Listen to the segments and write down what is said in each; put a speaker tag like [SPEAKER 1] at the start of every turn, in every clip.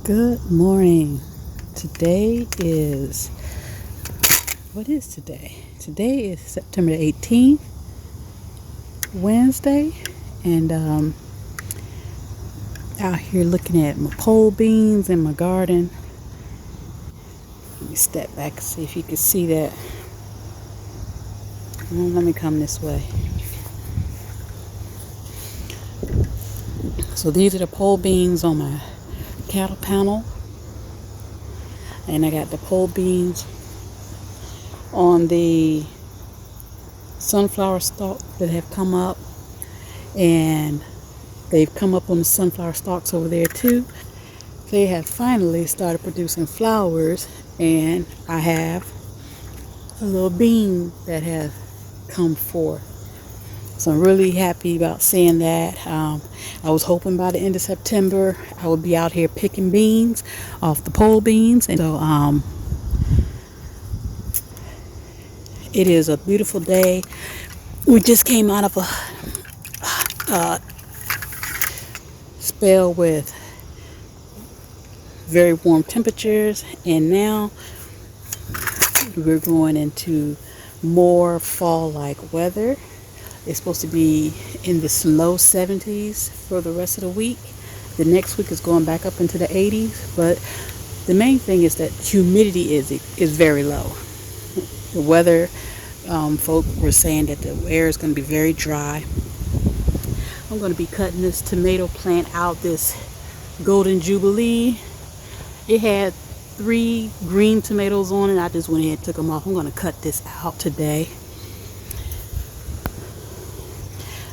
[SPEAKER 1] Good morning. Today is, what is today? Today is September 18th, Wednesday, and out here looking at my pole beans in my garden. Let me step back and see if you can see that. Let me come this way. So these are the pole beans on my cattle panel, and I got the pole beans on the sunflower stalk that have come up, and they've come up on the sunflower stalks over there too. They have finally started producing flowers, and I have a little bean that has come forth. So I'm really happy about seeing that. I was hoping by the end of September I would be out here picking beans off the pole beans. And so it is a beautiful day. We just came out of a spell with very warm temperatures, and now we're going into more fall-like weather. It's supposed to be in the low 70s for the rest of the week. The next week is going back up into the 80s, but the main thing is that humidity is very low. The weather, folk were saying that the air is going to be very dry. I'm going to be cutting this tomato plant out, this Golden Jubilee. It had 3 green tomatoes on it. I just went ahead and took them off. I'm going to cut this out today.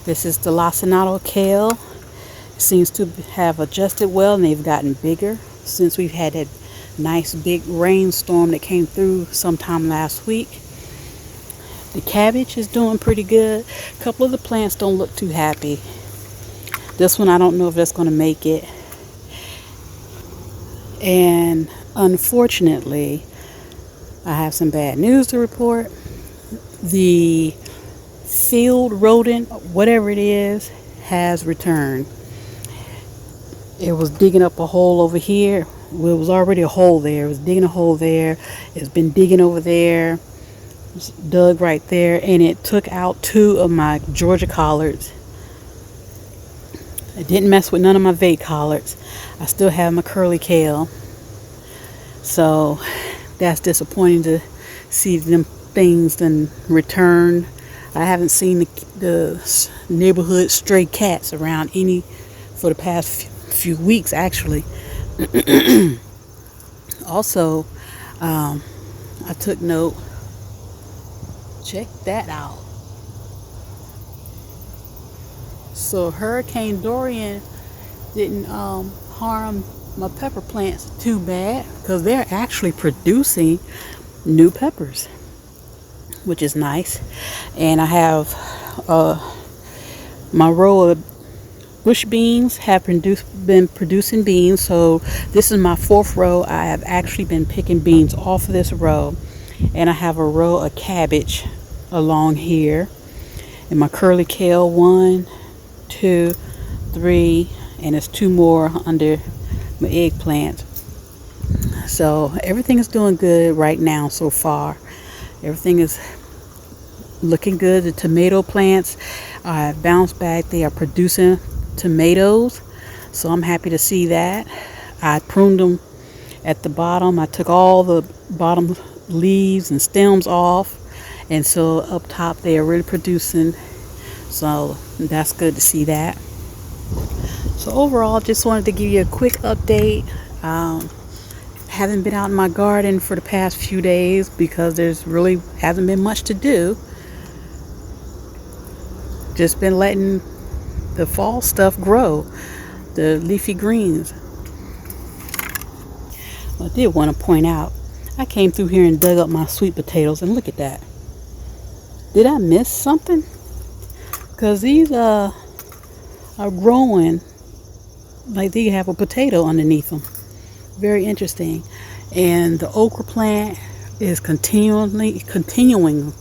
[SPEAKER 1] This is the lacinato kale. It seems to have adjusted well, and they've gotten bigger since we've had that nice big rainstorm that came through sometime last week. The cabbage is doing pretty good. A couple of the plants don't look too happy. This one, I don't know if that's going to make it. And unfortunately, I have some bad news to report. The field rodent, whatever it is, has returned. It was digging up a hole over here. Well, it was already a hole there. It was digging a hole there. It's been digging over there. It's dug right there, and it took out 2 of my Georgia collards. It didn't mess with none of my vate collards. I still have my curly kale. So that's disappointing to see them things then return. I haven't seen the neighborhood stray cats around any for the past few weeks, actually. Also, I took note. Check that out. So Hurricane Dorian didn't harm my pepper plants too bad, because they're actually producing new peppers, which is nice. And I have my row of bush beans have been producing beans. So this is my 4th row. I have actually been picking beans off of this row, and I have a row of cabbage along here, and my curly kale, 1, 2, 3, and there's 2 more under my eggplant. So everything is doing good right now so far. Everything is looking good. The tomato plants have bounced back. They are producing tomatoes, so I'm happy to see that. I pruned them at the bottom. I took all the bottom leaves and stems off, and so up top they are really producing, so that's good to see that. So overall, just wanted to give you a quick update. Haven't been out in my garden for the past few days because there's really hasn't been much to do. Just been letting the fall stuff grow, the leafy greens. I did want to point out, I came through here and dug up my sweet potatoes, and look at that. Did I miss something? Because these are growing like they have a potato underneath them. Very interesting. And the okra plant is continuing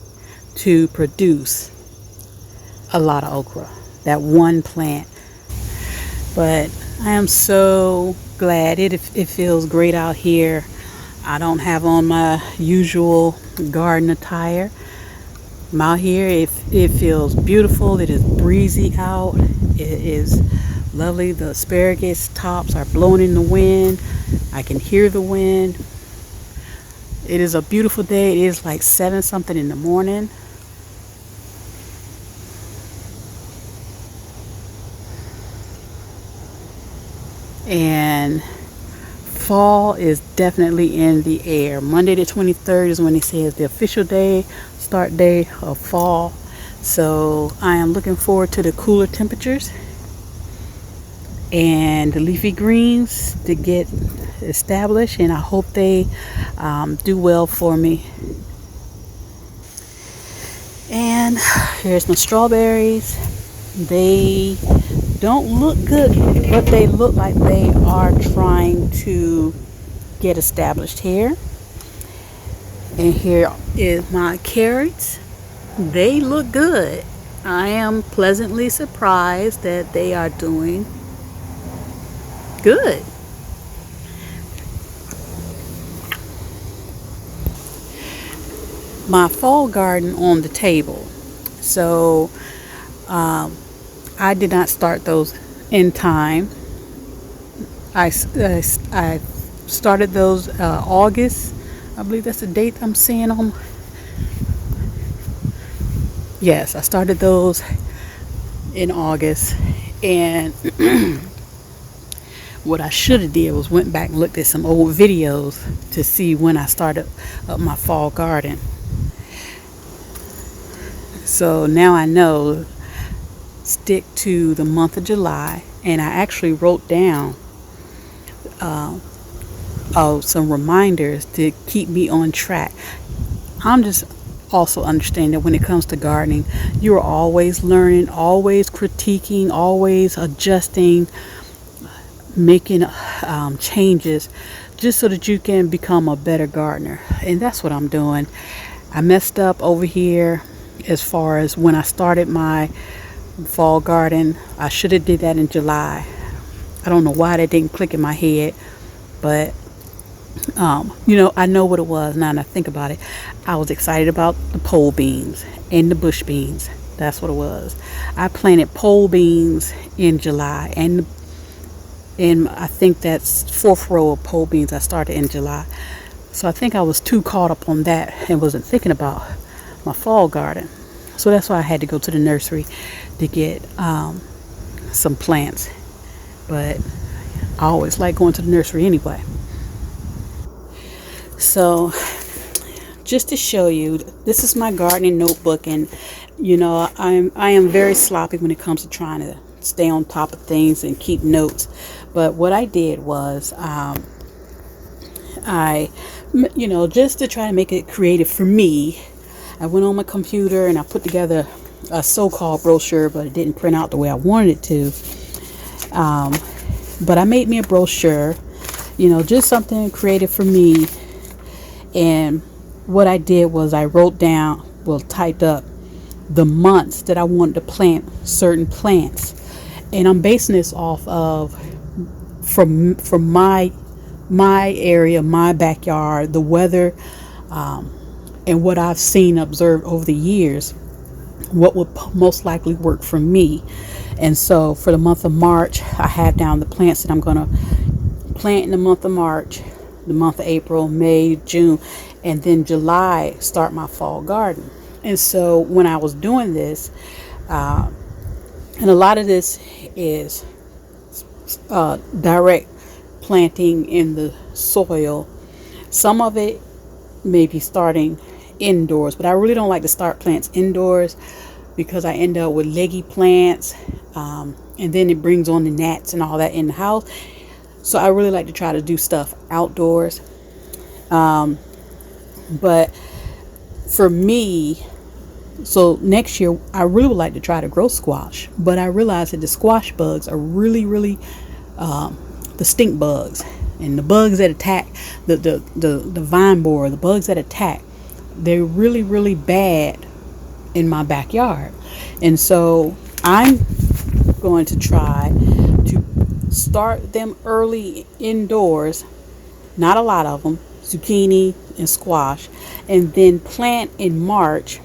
[SPEAKER 1] to produce a lot of okra. That one plant. But I am so glad. It feels great out here. I don't have on my usual garden attire. I'm out here. It feels beautiful. It is breezy out. It is lovely. The asparagus tops are blowing in the wind. I can hear the wind. It is a beautiful day. It is like 7 something in the morning. And fall is definitely in the air. Monday the 23rd is when they say is the official day, start day of fall. So I am looking forward to the cooler temperatures and the leafy greens to get established, and I hope they do well for me. And here's my strawberries. They don't look good, but they look like they are trying to get established here. And here is my carrots. They look good. I am pleasantly surprised that they are doing good. My fall garden on the table. So I did not start those in time. I started those August. I believe that's the date I'm seeing on. Yes, I started those in August, and what I should have did was went back and looked at some old videos to see when I started up my fall garden. So now I know, stick to the month of July, and I actually wrote down some reminders to keep me on track. I'm just also understand that when it comes to gardening, you are always learning, always critiquing, always adjusting, making changes just so that you can become a better gardener. And that's what I'm doing. I messed up over here as far as when I started my fall garden. I should have did that in July. I don't know why that didn't click in my head, but I know what it was now that I think about it. I was excited about the pole beans and the bush beans. That's what it was. I planted pole beans in July, and I think that's 4th row of pole beans I started in July. So I think I was too caught up on that and wasn't thinking about my fall garden. So that's why I had to go to the nursery to get some plants. But I always like going to the nursery anyway. So just to show you, this is my gardening notebook, and I am very sloppy when it comes to trying to stay on top of things and keep notes. But what I did was I just to try to make it creative for me, I went on my computer and I put together a so-called brochure, but it didn't print out the way I wanted it to. But I made me a brochure, just something creative for me. And what I did was I typed up the months that I wanted to plant certain plants. And I'm basing this off of from my area, my backyard, the weather, and what I've seen, observed over the years, what would most likely work for me. And so for the month of March, I have down the plants that I'm going to plant in the month of March, the month of April, May, June, and then July start my fall garden. And so when I was doing this, and a lot of this is direct planting in the soil. Some of it may be starting indoors, but I really don't like to start plants indoors because I end up with leggy plants, and then it brings on the gnats and all that in the house. So I really like to try to do stuff outdoors. But for me, so next year I really would like to try to grow squash, but I realized that the squash bugs are really, really the stink bugs, and the bugs that attack the vine borer, the bugs that attack, they're really, really bad in my backyard. And so I'm going to try to start them early indoors, not a lot of them, zucchini and squash, and then plant in March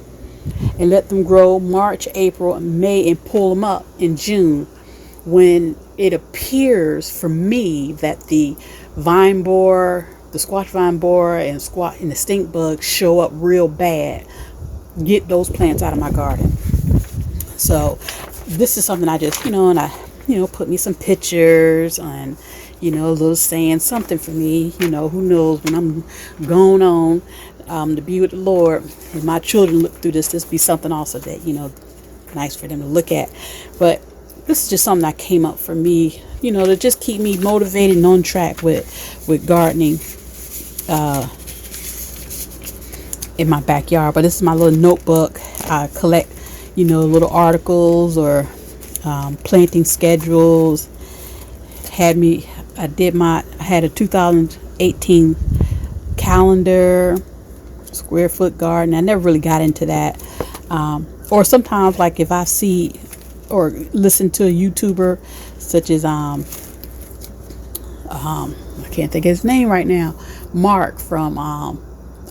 [SPEAKER 1] and let them grow March, April, May, and pull them up in June, when it appears for me that the vine borer, the squash vine borer, and the stink bugs show up real bad. Get those plants out of my garden. So this is something I just, and I, put me some pictures and, a little saying something for me, who knows when I'm going on to be with the Lord, and my children look through this be something also that, nice for them to look at. But this is just something that came up for me, to just keep me motivated and on track with gardening in my backyard. But this is my little notebook. I collect, little articles or planting schedules. I had a 2018 calendar, square foot garden. I never really got into that. Or sometimes, like if I see or listen to a YouTuber such as I can't think of his name right now, Mark from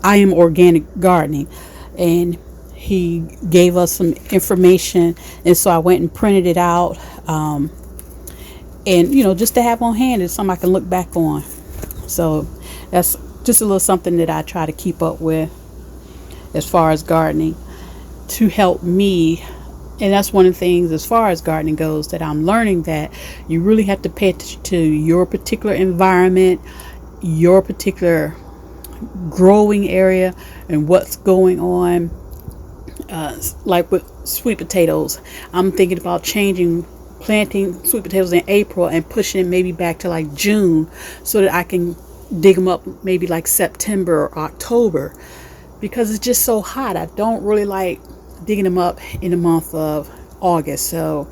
[SPEAKER 1] I Am Organic Gardening, and he gave us some information, and so I went and printed it out, and just to have on hand is something I can look back on. So that's just a little something that I try to keep up with as far as gardening to help me. And that's one of the things as far as gardening goes that I'm learning, that you really have to pay attention to your particular environment, your particular growing area, and what's going on. Like with sweet potatoes, I'm thinking about planting sweet potatoes in April and pushing it maybe back to like June, so that I can dig them up maybe like September or October, because it's just so hot. I don't really like digging them up in the month of August. So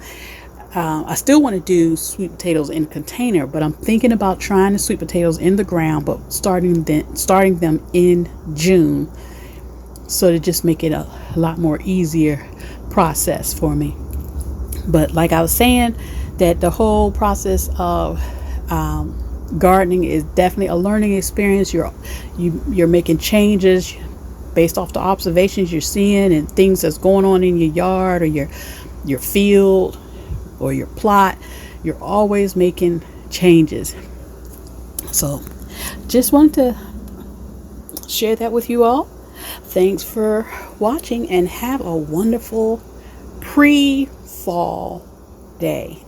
[SPEAKER 1] I still want to do sweet potatoes in a container, but I'm thinking about trying the sweet potatoes in the ground, but starting them in June, so to just make it a lot more easier process for me. But like I was saying, that the whole process of gardening is definitely a learning experience. You're making changes based off the observations you're seeing and things that's going on in your yard or your field or your plot. You're always making changes. So just wanted to share that with you all. Thanks for watching, and have a wonderful pre-fall day.